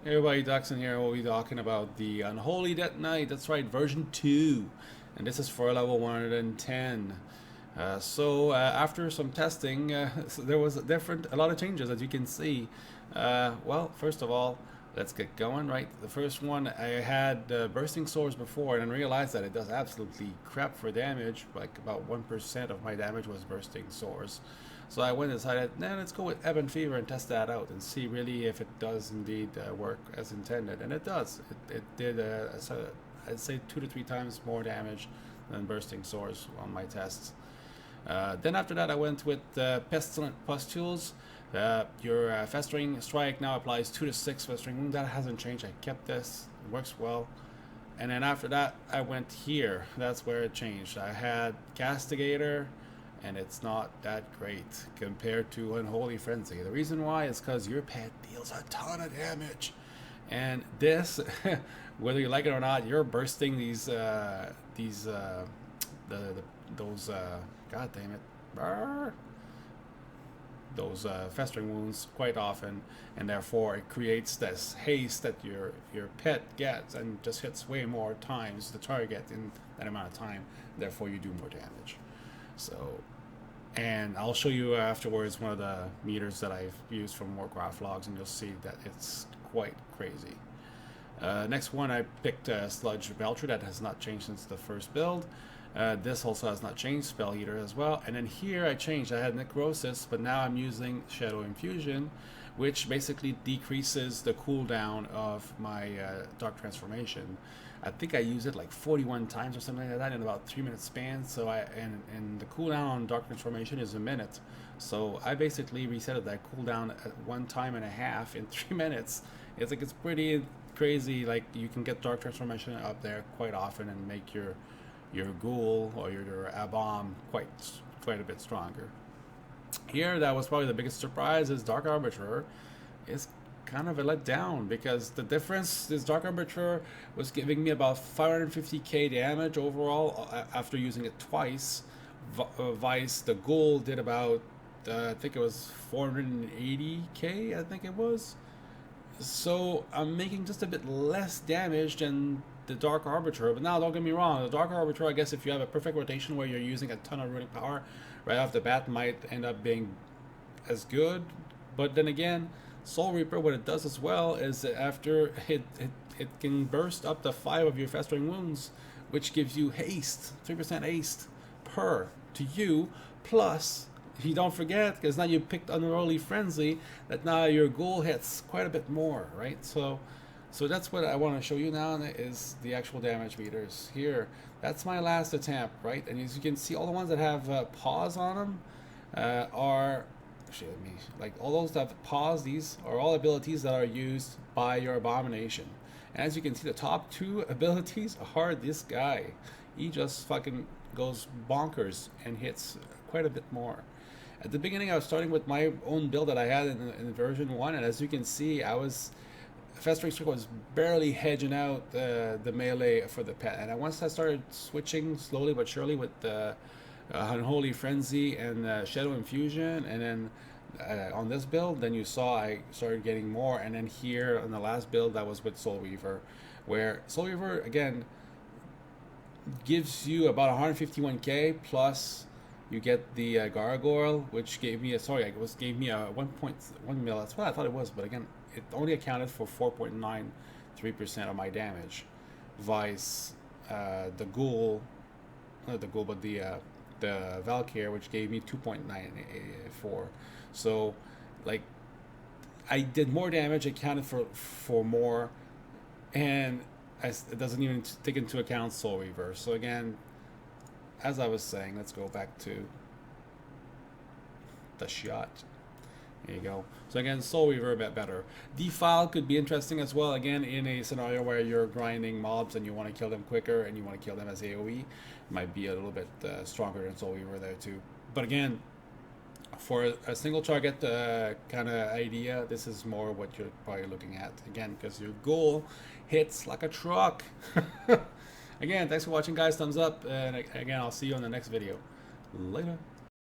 Hey everybody, DXUN here. We'll be talking about the Unholy Death Knight. That's right, version 2. And this is for level 110. After some testing, so there was a lot of changes as you can see. Well, first of all, let's get going, right? The first one, I had bursting swords before and then realized that it does absolutely crap for damage. Like about 1% of my damage was bursting swords. So I went and decided, nah, let's go with Ebb and Fever and test that out and see really if it does indeed work as intended. And it does. It did, I'd say 2 to 3 times more damage than bursting swords on my tests. Then after that I went with Pestilent Pustules. Your Festering Strike now applies 2 to 6 Festering Wound. That hasn't changed. I kept this. It works well. And then after that I went here. That's where it changed. I had Castigator, and it's not that great compared to Unholy Frenzy. The reason why is because your pet deals a ton of damage, and this, whether you like it or not, you're bursting those god damn it, those festering wounds quite often, and therefore it creates this haste that your pet gets and just hits way more times the target in that amount of time. Therefore, you do more damage. So, and I'll show you afterwards one of the meters that I've used from Warcraft logs, and you'll see that it's quite crazy. Next one, I picked Sludge Belcher. That has not changed since the first build. This also has not changed, Spell Eater as well. And then here I changed. I had Necrosis, but now I'm using Shadow Infusion, which basically decreases the cooldown of my Dark Transformation. I think I used it like 41 times or something like that in about 3-minute span. So and the cooldown on Dark Transformation is a minute. So I basically reset that cooldown at 1.5 times in 3 minutes. It's pretty crazy. Like, you can get Dark Transformation up there quite often and make your ghoul or your Abom quite a bit stronger. Here, that was probably the biggest surprise, is Dark Arbiter is kind of a letdown, because the difference is Dark Arbiter was giving me about 550k damage overall after using it twice. Vice, the ghoul, did about I think it was 480k, I think it was. So I'm making just a bit less damage than the Dark Arbiter. But now, don't get me wrong, the Dark Arbiter, I guess if you have a perfect rotation where you're using a ton of runic power right off the bat, might end up being as good. But then again, Soul Reaper, what it does as well is that after it can burst up to 5 of your festering wounds, which gives you haste, 3% haste per to you, plus you don't forget, because now you picked Unholy Frenzy, that now your ghoul hits quite a bit more, right? So that's what I want to show you now, is the actual damage meters. Here, that's my last attempt, right? And as you can see, all the ones that have pause on them are, actually, like all those that have pause, these are all abilities that are used by your Abomination. And as you can see, the top 2 abilities are this guy. He just fucking goes bonkers and hits quite a bit more. At the beginning, I was starting with my own build that I had in version 1, and as you can see, Festering Strike was barely hedging out the melee for the pet. And once I started switching slowly but surely with the Unholy Frenzy and Shadow Infusion, and then on this build, then you saw I started getting more. And then here on the last build, that was with Soul Reaver, where Soul Reaver, again, gives you about 151k, plus you get the Gargoyle, which gave me a 1.1 mil. That's what I thought it was, but again, it only accounted for 4.93% of my damage. Vice, the ghoul, not the ghoul, but the Valkyr, which gave me 2.94. So, like, I did more damage, accounted for more, and it doesn't even take into account Soul Reaver. So again, as I was saying, let's go back to the shot. There you go. So again, Soul Reaver a bit better. Defile could be interesting as well, again, in a scenario where you're grinding mobs and you want to kill them quicker and you want to kill them as AoE. It might be a little bit stronger than Soul Reaver there too. But again, for a single target kind of idea, this is more what you're probably looking at. Again, because your goal hits like a truck. Again, thanks for watching, guys. Thumbs up. And again, I'll see you on the next video. Later.